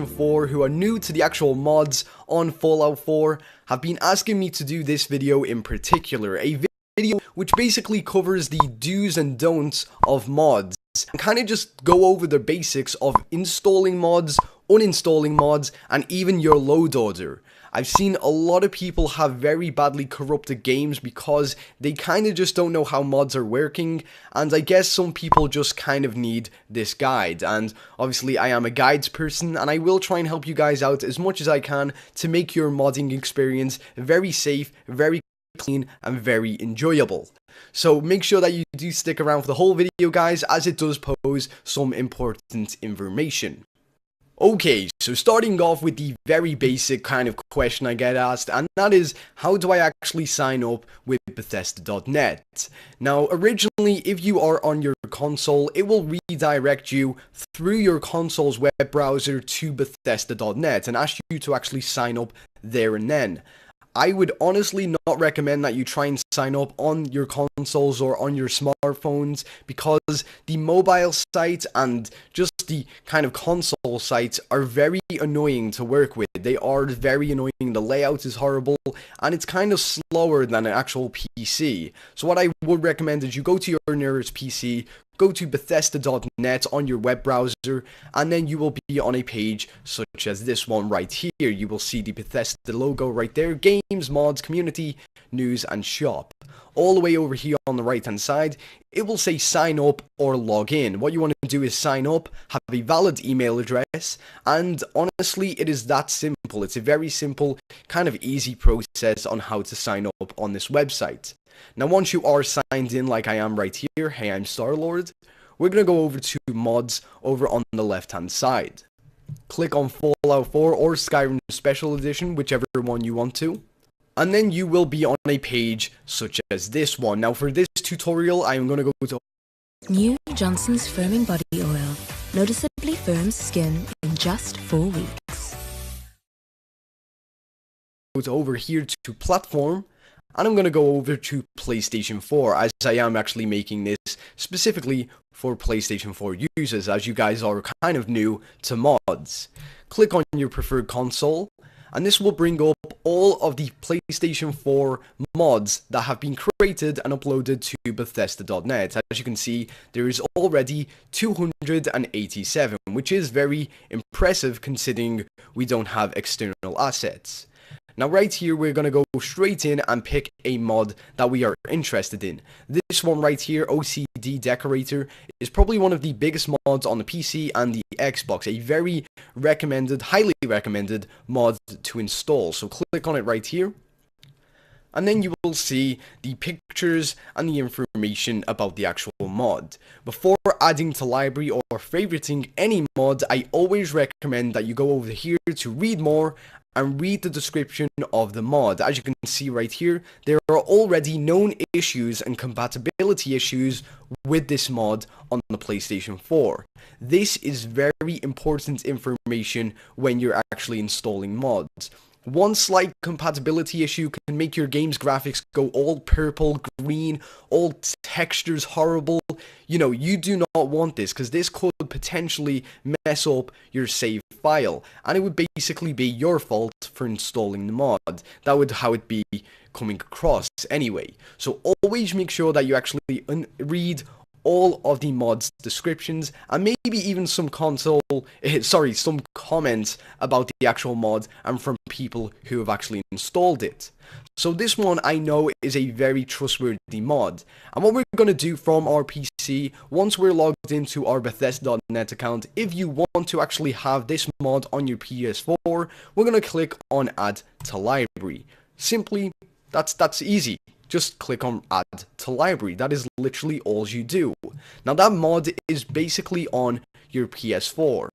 4 who are new to the actual mods on Fallout 4 have been asking me to do this video in particular, a video which basically covers the do's and don'ts of mods and kind of just go over the basics of installing mods, uninstalling mods, and even your load order. I've seen a lot of people have very badly corrupted games because they kind of just don't know how mods are working, and I guess some people just kind of need this guide. And obviously I am a guides person, and I will try and help you guys out as much as I can to make your modding experience very safe, very clean, and very enjoyable. So make sure that you do stick around for the whole video, guys, as it does pose some important information. Okay, so starting off with the very basic kind of question I get asked, and that is, how do I actually sign up with Bethesda.net? Now, originally, if you are on your console, it will redirect you through your console's web browser to Bethesda.net and ask you to actually sign up there and then. I would honestly not recommend that you try and sign up on your consoles or on your smartphones, because the mobile site and just the kind of console sites are very annoying to work with. They are very annoying, the layout is horrible, and it's kind of slower than an actual PC. So what I would recommend is you go to your nearest PC, go to Bethesda.net on your web browser, and then you will be on a page such as this one right here. You will see the Bethesda logo right there, games, mods, community, news, and shop. All the way over here on the right hand side, it will say sign up or log in. What you want to do is sign up, have a valid email address, and honestly, it is that simple. It's a very simple, kind of easy process on how to sign up on this website. Now, once you are signed in like I am right here, hey, I'm Starlord, we're going to go over to mods over on the left hand side. Click on Fallout 4 or Skyrim Special Edition, whichever one you want to. And then you will be on a page such as this one. Now, for this tutorial, I am going to go to New Johnson's Firming Body Oil. Noticeably firms skin in just 4 weeks. Over here to platform. And I'm going to go over to PlayStation 4, as I am actually making this specifically for PlayStation 4 users, as you guys are kind of new to mods. Click on your preferred console, and this will bring up all of the PlayStation 4 mods that have been created and uploaded to Bethesda.net. As you can see, there is already 287, which is very impressive considering we don't have external assets. Now right here, we're going to go straight in and pick a mod that we are interested in. This one right here, OCD Decorator, is probably one of the biggest mods on the PC and the Xbox. A very recommended, highly recommended mod to install. So click on it right here. And then you will see the pictures and the information about the actual mod. Before adding to library or favoriting any mod, I always recommend that you go over here to read more and read the description of the mod. As you can see right here, there are already known issues and compatibility issues with this mod on the PlayStation 4. This is very important information when you're actually installing mods. One slight compatibility issue can make your game's graphics go all purple, green, all textures horrible. You know, you do not want this, because this could potentially mess up your save file, and it would basically be your fault for installing the mod. That would how it be coming across anyway. So always make sure that you actually read all of the mod's descriptions, and maybe even some some comments about the actual mod and from people who have actually installed it. So this one I know is a very trustworthy mod, and what we're going to do from our PC, once we're logged into our Bethesda.net account, if you want to actually have this mod on your PS4, we're going to click on Add to Library. Simply, that's easy. Just click on Add to Library. That is literally all you do. Now that mod is basically on your PS4.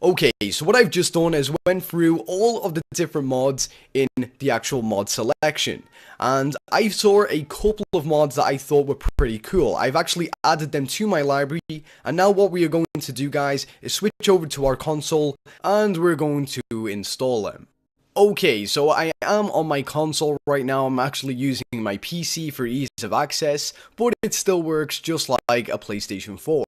Okay, so what I've just done is went through all of the different mods in the actual mod selection, and I saw a couple of mods that I thought were pretty cool. I've actually added them to my library, and now what we are going to do, guys, is switch over to our console and we're going to install them. Okay, so I am on my console right now. I'm actually using my PC for ease of access, but it still works just like a PlayStation 4.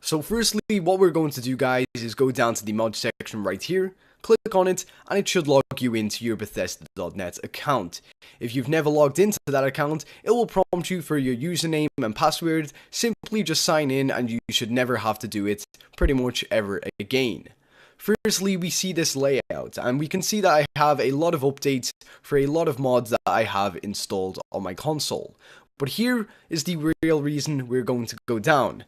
So firstly, what we're going to do, guys, is go down to the mod section right here, click on it, and it should log you into your Bethesda.net account. If you've never logged into that account, it will prompt you for your username and password. Simply just sign in and you should never have to do it pretty much ever again. Firstly, we see this layout, and we can see that I have a lot of updates for a lot of mods that I have installed on my console. But here is the real reason we're going to go down.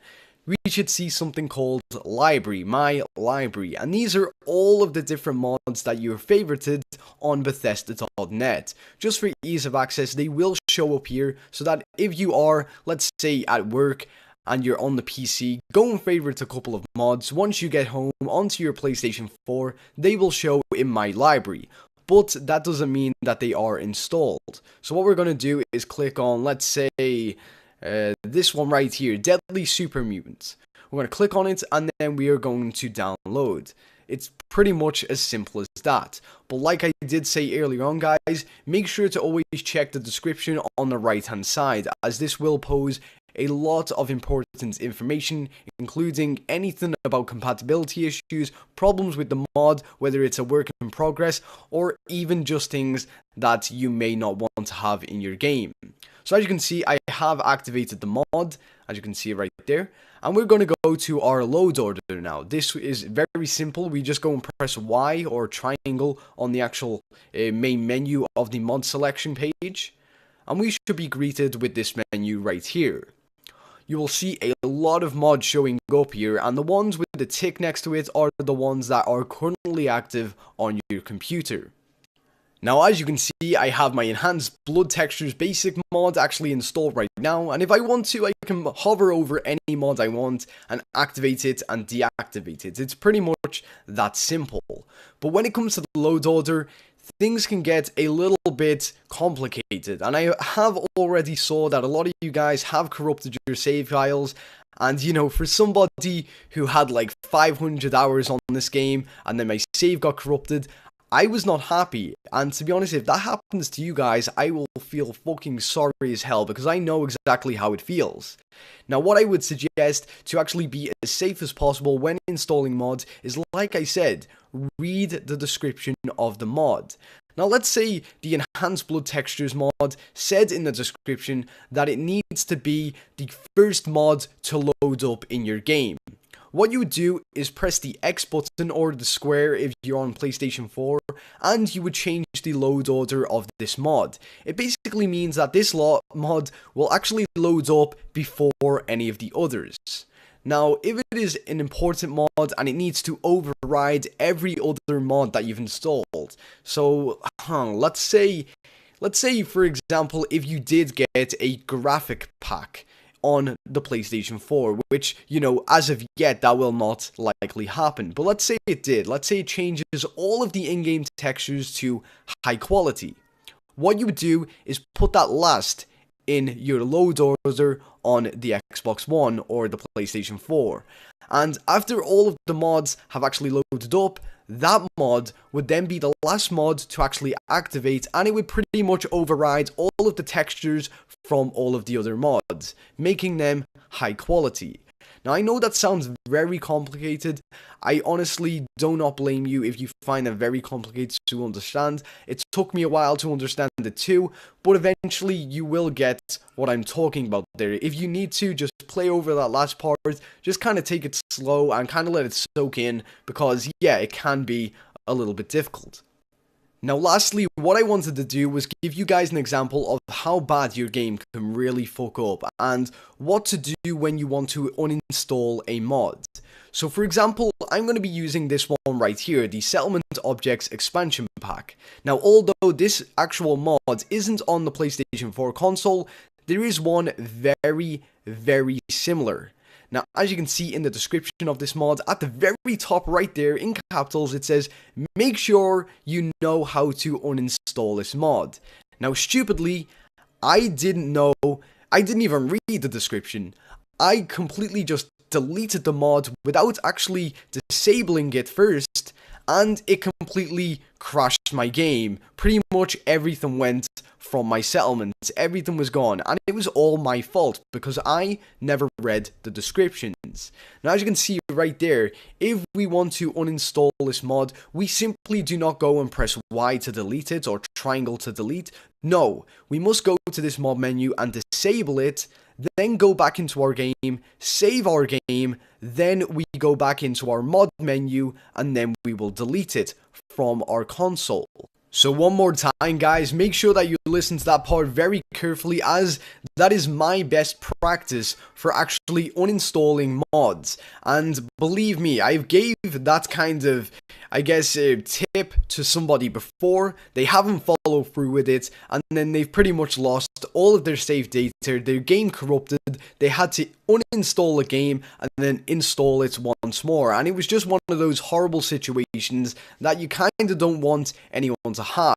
We should see something called library, my library, and these are all of the different mods that you have favorited on Bethesda.net. Just for ease of access, they will show up here so that if you are, let's say, at work and you're on the PC, go and favorite a couple of mods. Once you get home onto your PlayStation 4, they will show in my library. But that doesn't mean that they are installed. So what we're going to do is click on, let's say, this one right here, Deadly Super Mutants. We're going to click on it and then we are going to download. It's pretty much as simple as that. But like I did say earlier on, guys, make sure to always check the description on the right hand side, as this will pose a lot of important information, including anything about compatibility issues, problems with the mod, whether it's a work in progress, or even just things that you may not want to have in your game. So as you can see, I have activated the mod, as you can see right there, and we're going to go to our load order now. This is very simple. We just go and press Y or triangle on the actual main menu of the mod selection page, and we should be greeted with this menu right here. You will see a lot of mods showing up here, and the ones with the tick next to it are the ones that are currently active on your computer. Now, as you can see, I have my Enhanced Blood Textures basic mod actually installed right now, and if I want to, I can hover over any mod I want and activate it and deactivate it. It's pretty much that simple. But when it comes to the load order, things can get a little bit complicated, and I have already saw that a lot of you guys have corrupted your save files. And you know, for somebody who had like 500 hours on this game and then my save got corrupted, I was not happy. And to be honest, if that happens to you guys, I will feel fucking sorry as hell, because I know exactly how it feels. Now, what I would suggest to actually be as safe as possible when installing mods is, like I said, read the description of the mod. Now, let's say the Enhanced Blood Textures mod said in the description that it needs to be the first mod to load up in your game. What you would do is press the X button or the square if you're on PlayStation 4, and you would change the load order of this mod. It basically means that this mod will actually load up before any of the others. Now, if it is an important mod and it needs to override every other mod that you've installed, so let's say for example, if you did get a graphic pack on the PlayStation 4, which, you know, as of yet, that will not likely happen. But let's say it did. Let's say it changes all of the in-game textures to high quality. What you would do is put that last in your load order on the Xbox One or the PlayStation 4. And after all of the mods have actually loaded up, that mod would then be the last mod to actually activate, and it would pretty much override all of the textures from all of the other mods, making them high quality. Now, I know that sounds very complicated. I honestly do not blame you if you find it very complicated to understand. It took me a while to understand it too, but eventually you will get what I'm talking about there. If you need to, just play over that last part, just kind of take it slow and kind of let it soak in, because yeah, it can be a little bit difficult. Now, lastly, what I wanted to do was give you guys an example of how bad your game can really fuck up and what to do when you want to uninstall a mod. So, for example, I'm going to be using this one right here, the Settlement Objects Expansion Pack. Now, although this actual mod isn't on the PlayStation 4 console, there is one very, very similar. Now, as you can see in the description of this mod, at the very top right there, in capitals, it says, make sure you know how to uninstall this mod. Now, stupidly, I didn't even read the description. I completely just deleted the mod without actually disabling it first, and it completely crashed my game. Pretty much everything went from my settlements, everything was gone, and it was all my fault because I never read the descriptions. Now, as you can see right there, if we want to uninstall this mod, we simply do not go and press Y to delete it or triangle to delete. No, we must go to this mod menu and disable it, then go back into our game, save our game, then we go back into our mod menu, and then we will delete it from our console. So one more time, guys, make sure that you listen to that part very carefully, as that is my best practice for actually uninstalling mods. And believe me, I gave that kind of, I guess, tip to somebody before. They haven't followed through with it, and then they've pretty much lost all of their save data, their game corrupted, they had to uninstall the game and then install it once more. And it was just one of those horrible situations that you kind of don't want anyone to have.